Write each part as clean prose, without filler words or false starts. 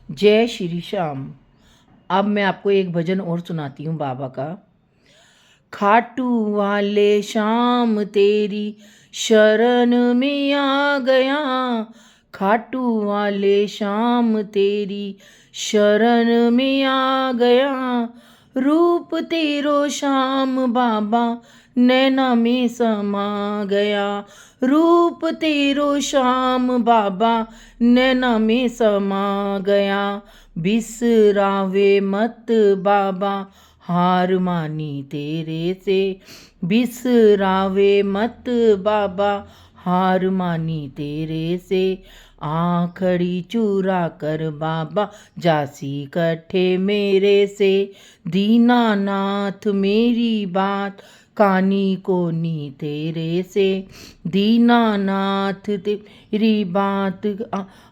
जय श्री श्याम। अब मैं आपको एक भजन और सुनाती हूँ बाबा का। खाटू वाले श्याम तेरी शरण में आ गया, खाटू वाले श्याम तेरी शरण में आ गया। रूप तेरो श्याम बाबा नैना में समा गया, रूप तेरो श्याम बाबा नैना में समा गया। बिसरावे मत बाबा हार मानी तेरे से, बिसरावे मत बाबा हार मानी तेरे से। आखड़ी चूरा कर बाबा जासी कट्ठे मेरे से, दीनानाथ मेरी बात कानी कोनी तेरे से, दीनानाथ तेरी बात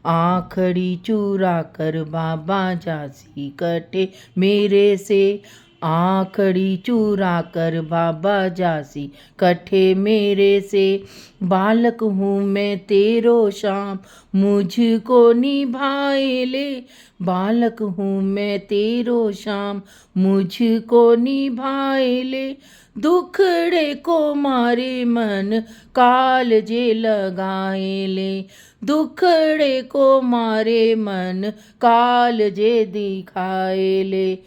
आखड़ी चूरा कर बाबा जासी कट्ठे मेरे से, आखड़ी चूरा कर बाबा जासी कट्ठे मेरे से। बालक हूँ मैं तेरो श्याम मुझको निभाए ले, बालक हूँ मैं तेरो श्याम मुझको निभाए ले। दुखड़े को मारे मन काल जे लगाए ले, दुखड़े को मारे मन काल जे दिखाए ले।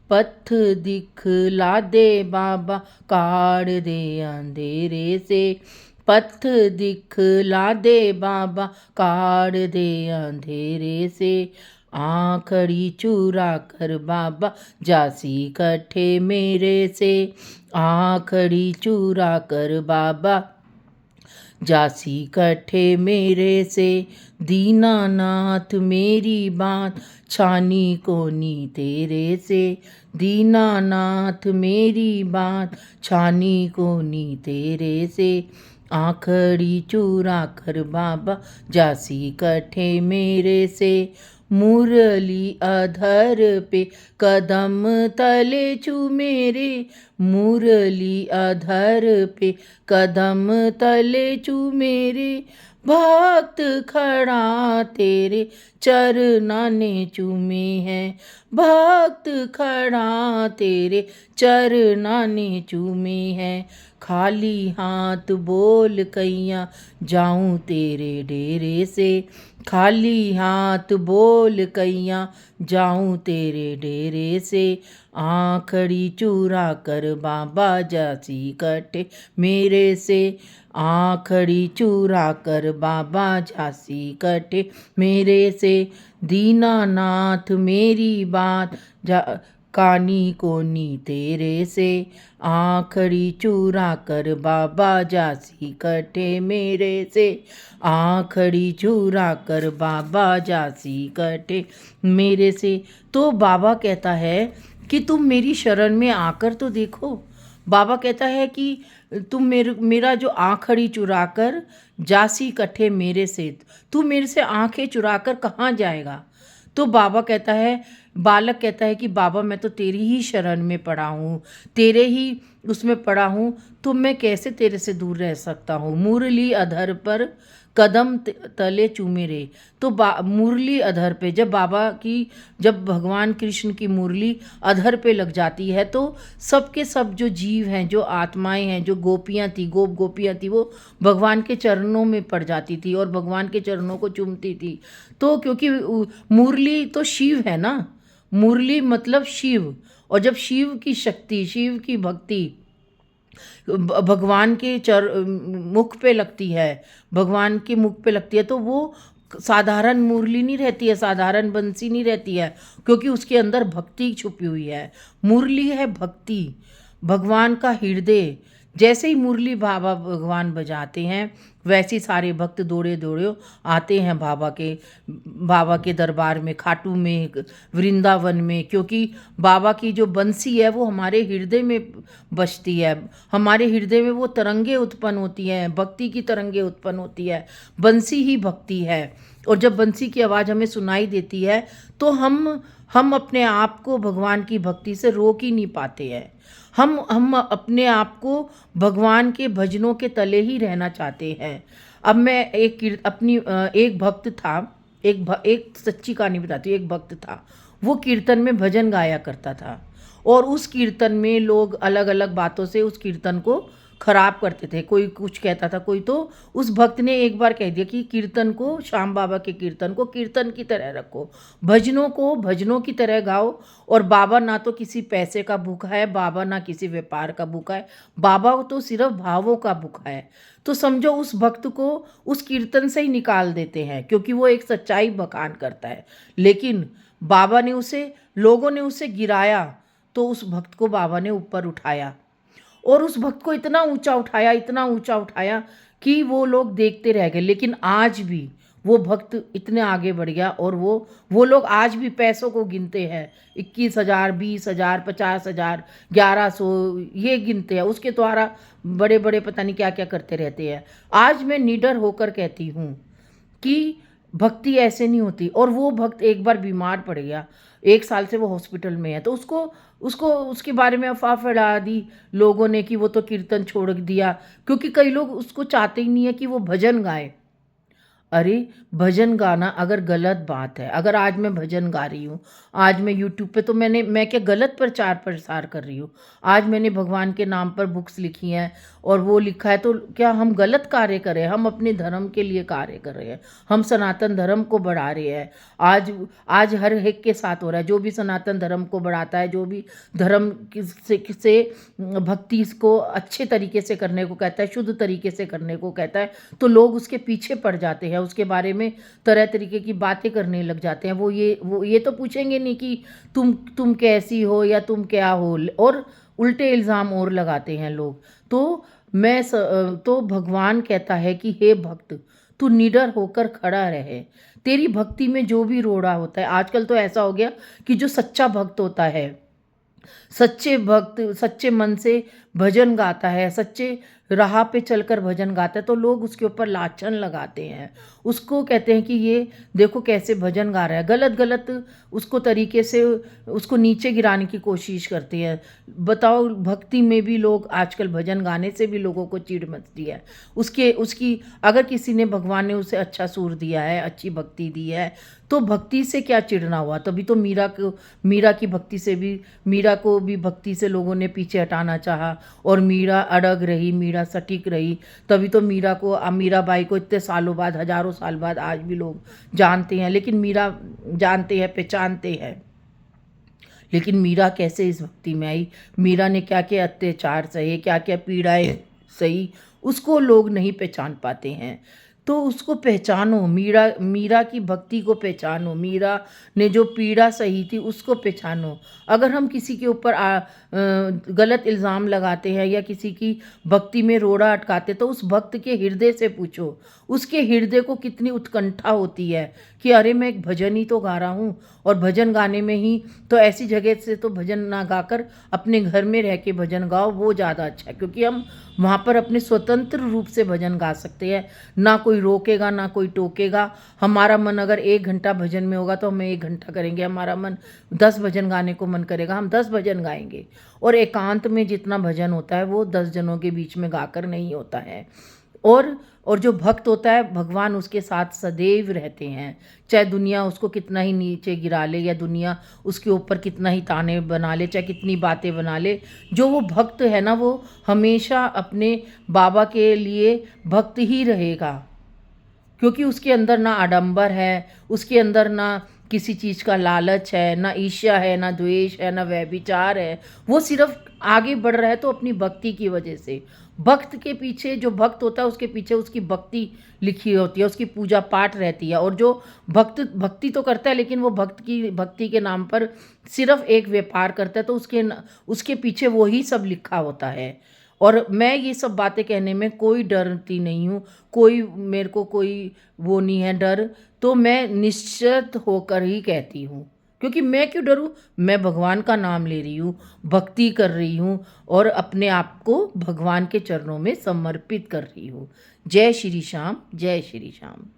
पथ दिखला दे बाबा काढ़ दे अंधेरे से, पथ दिखला दे बाबा काढ़ दे अंधेरे से। आखड़ी चूरा कर बाबा जासी कट्ठे मेरे से, आखड़ी चूरा कर बाबा जासी कट्ठे मेरे से। दीनानाथ मेरी बात छानी कोनी तेरे से, दीनानाथ मेरी बात छानी कोनी तेरे से। आखड़ी चूरा कर बाबा जासी कट्ठे मेरे से। मुरली अधर पे कदम तले चूमे रे, मुरली अधर पे कदम तले चूमे रे। भक्त खड़ा तेरे चरना ने चूमे हैं, भक्त खड़ा तेरे चरना ने चूमे हैं। खाली हाथ बोल कैया जाऊं तेरे डेरे से, खाली हाथ बोल कैया जाऊं तेरे डेरे से। आखड़ी चूरा कर बाबा जासी कट्ठे मेरे से, आखड़ी चूरा कर बाबा जासी कट्ठे मेरे से। दीनानाथ मेरी बात कानी कोनी तेरे से, आखड़ी चूरा कर बाबा जासी कट्ठे मेरे से, आखड़ी चूरा कर बाबा जासी कट्ठे मेरे से। तो बाबा कहता है कि तुम मेरी शरण में आकर तो देखो। बाबा कहता है कि तुम मेरा जो आखड़ी चुरा कर जासी कट्ठे मेरे से, तू मेरे से आंखें चुरा कर कहाँ जाएगा। तो बाबा कहता है, बालक कहता है कि बाबा मैं तो तेरी ही शरण में पड़ा हूँ, तेरे ही उसमें पड़ा हूँ, तो मैं कैसे तेरे से दूर रह सकता हूँ। मुरली अधर पर कदम तले चूमे रे। तो मुरली अधर पे जब बाबा की, जब भगवान कृष्ण की मुरली अधर पे लग जाती है तो सबके सब जो जीव हैं, जो आत्माएं हैं, जो गोपियां थी, गोपियां थी, वो भगवान के चरणों में पड़ जाती थी और भगवान के चरणों को चूमती थी। तो क्योंकि मुरली तो शिव है ना, मुरली मतलब शिव, और जब शिव की शक्ति, शिव की भक्ति भगवान के मुख पे लगती है, भगवान के मुख पे लगती है, तो वो साधारण मुरली नहीं रहती है, साधारण बंसी नहीं रहती है, क्योंकि उसके अंदर भक्ति छुपी हुई है। मुरली है भक्ति, भगवान का हृदय। जैसे ही मुरली बाबा भगवान बजाते हैं वैसे ही सारे भक्त दौड़े दौड़े आते हैं बाबा के दरबार में, खाटू में, वृंदावन में, क्योंकि बाबा की जो बंसी है वो हमारे हृदय में बजती है, हमारे हृदय में वो तरंगे उत्पन्न होती हैं, भक्ति की तरंगे उत्पन्न होती है। बंसी ही भक्ति है, और जब बंसी की आवाज़ हमें सुनाई देती है तो हम अपने आप को भगवान की भक्ति से रोक ही नहीं पाते हैं। हम अपने आप को भगवान के भजनों के तले ही रहना चाहते हैं। अब मैं एक भक्त था, एक सच्ची कहानी बताती हूँ। एक भक्त था, वो कीर्तन में भजन गाया करता था और उस कीर्तन में लोग अलग अलग बातों से उस कीर्तन को खराब करते थे। कोई कुछ कहता था, कोई तो उस भक्त ने एक बार कह दिया कि कीर्तन को, श्याम बाबा के कीर्तन को कीर्तन की तरह रखो, भजनों को भजनों की तरह गाओ। और बाबा ना तो किसी पैसे का भूखा है, बाबा ना किसी व्यापार का भूखा है, बाबा तो सिर्फ भावों का भूखा है। तो समझो उस भक्त को उस कीर्तन से ही निकाल देते हैं, क्योंकि वो एक सच्चाई बखान करता है। लेकिन बाबा ने उसे, लोगों ने उसे गिराया, तो उस भक्त को बाबा ने ऊपर उठाया और उस भक्त को इतना ऊंचा उठाया, इतना ऊंचा उठाया कि वो लोग देखते रह गए। लेकिन आज भी वो भक्त इतने आगे बढ़ गया और वो लोग आज भी पैसों को गिनते हैं, 21,000, 20,000, 50,000, 1100, ये गिनते हैं। उसके द्वारा बड़े बड़े पता नहीं क्या क्या करते रहते हैं। आज मैं निडर होकर कहती हूँ कि भक्ति ऐसे नहीं होती। और वो भक्त एक बार बीमार पड़ गया, 1 साल से वो हॉस्पिटल में है, तो उसको उसको उसके बारे में अफवाह फैला दी लोगों ने कि वो तो कीर्तन छोड़ दिया, क्योंकि कई लोग उसको चाहते ही नहीं है कि वो भजन गाए। अरे भजन गाना अगर गलत बात है, अगर आज मैं भजन गा रही हूँ, आज मैं यूट्यूब पे, तो मैं क्या गलत प्रचार प्रसार कर रही हूँ? आज मैंने भगवान के नाम पर बुक्स लिखी हैं और वो लिखा है, तो क्या हम गलत कार्य कर रहे हैं? हम अपने धर्म के लिए कार्य कर रहे हैं, हम सनातन धर्म को बढ़ा रहे हैं। आज आज हर एक के साथ हो रहा है। जो भी सनातन धर्म को बढ़ाता है, जो भी धर्म से भक्ति को अच्छे तरीके से करने को कहता है, शुद्ध तरीके से करने को कहता है, तो लोग उसके पीछे पड़ जाते हैं, उसके बारे में तरह तरीके की बातें करने लग जाते हैं। वो ये तो पूछेंगे नहीं कि तुम कैसी हो या तुम क्या हो, और उल्टे इल्ज़ाम और लगाते हैं लोग। तो तो भगवान कहता है कि हे भक्त, तू निडर होकर खड़ा रहे। तेरी भक्ति में जो भी रोड़ा होता है, आजकल तो ऐसा हो गया कि जो सच्चा भक्त होता है, सच्चे भक्त सच्चे मन से भजन गाता है, सच्चे राह पे चलकर भजन गाता है, तो लोग उसके ऊपर लाछन लगाते हैं। उसको कहते हैं कि ये देखो कैसे भजन गा रहा है, गलत गलत उसको तरीके से उसको नीचे गिराने की कोशिश करते हैं। बताओ, भक्ति में भी लोग आजकल भजन गाने से भी लोगों को चिढ़ मचती है। उसकी अगर किसी ने, भगवान ने उसे अच्छा सुर दिया है, अच्छी भक्ति दी है, तो भक्ति से क्या चिढ़ना हुआ? तभी तो मीरा की भक्ति से भी, मीरा को भी भक्ति से लोगों ने पीछे हटाना चाहा और मीरा अड़ग रही, मीरा सटीक रही। तभी तो मीराबाई को इतने सालों बाद, हजारों साल बाद आज भी लोग जानते हैं। लेकिन मीरा जानते हैं, पहचानते हैं। लेकिन मीरा कैसे इस भक्ति में आई, मीरा ने क्या क्या अत्याचार सहे, क्या क्या पीड़ाएं सही, उसको लोग नहीं पहचान पाते हैं। तो उसको पहचानो, मीरा की भक्ति को पहचानो, मीरा ने जो पीड़ा सही थी उसको पहचानो। अगर हम किसी के ऊपर गलत इल्ज़ाम लगाते हैं या किसी की भक्ति में रोड़ा अटकाते, तो उस भक्त के हृदय से पूछो, उसके हृदय को कितनी उत्कंठा होती है कि अरे मैं एक भजन ही तो गा रहा हूँ, और भजन गाने में ही तो ऐसी जगह से तो भजन ना गाकर अपने घर में रह के भजन गाओ, वो ज़्यादा अच्छा है। क्योंकि हम वहाँ पर अपने स्वतंत्र रूप से भजन गा सकते हैं, ना कोई रोकेगा ना कोई टोकेगा। हमारा मन अगर 1 घंटा भजन में होगा तो हम 1 घंटा करेंगे, हमारा मन 10 भजन गाने को मन करेगा, हम 10 भजन गाएंगे। और एकांत में जितना भजन होता है वो 10 जनों के बीच में गाकर नहीं होता है। और जो भक्त होता है, भगवान उसके साथ सदैव रहते हैं, चाहे दुनिया उसको कितना ही नीचे गिरा ले या दुनिया उसके ऊपर कितना ही ताने बना ले, चाहे कितनी बातें बना ले। जो वो भक्त है ना, वो हमेशा अपने बाबा के लिए भक्त ही रहेगा, क्योंकि उसके अंदर ना आडंबर है, उसके अंदर ना किसी चीज़ का लालच है, ना ईर्ष्या है, ना द्वेष है, ना व्यभिचार है। वो सिर्फ आगे बढ़ रहा है तो अपनी भक्ति की वजह से। भक्त के पीछे, जो भक्त होता है उसके पीछे उसकी भक्ति लिखी होती है, उसकी पूजा पाठ रहती है। और जो भक्ति तो करता है, लेकिन वो भक्ति के नाम पर सिर्फ एक व्यापार करता है, तो उसके पीछे वो ही सब लिखा होता है। और मैं ये सब बातें कहने में कोई डरती नहीं हूँ, मेरे को कोई वो नहीं है डर। तो मैं निश्चित होकर ही कहती हूँ, क्योंकि मैं क्यों डरूँ? मैं भगवान का नाम ले रही हूँ, भक्ति कर रही हूँ और अपने आप को भगवान के चरणों में समर्पित कर रही हूँ। जय श्री श्याम, जय श्री श्याम।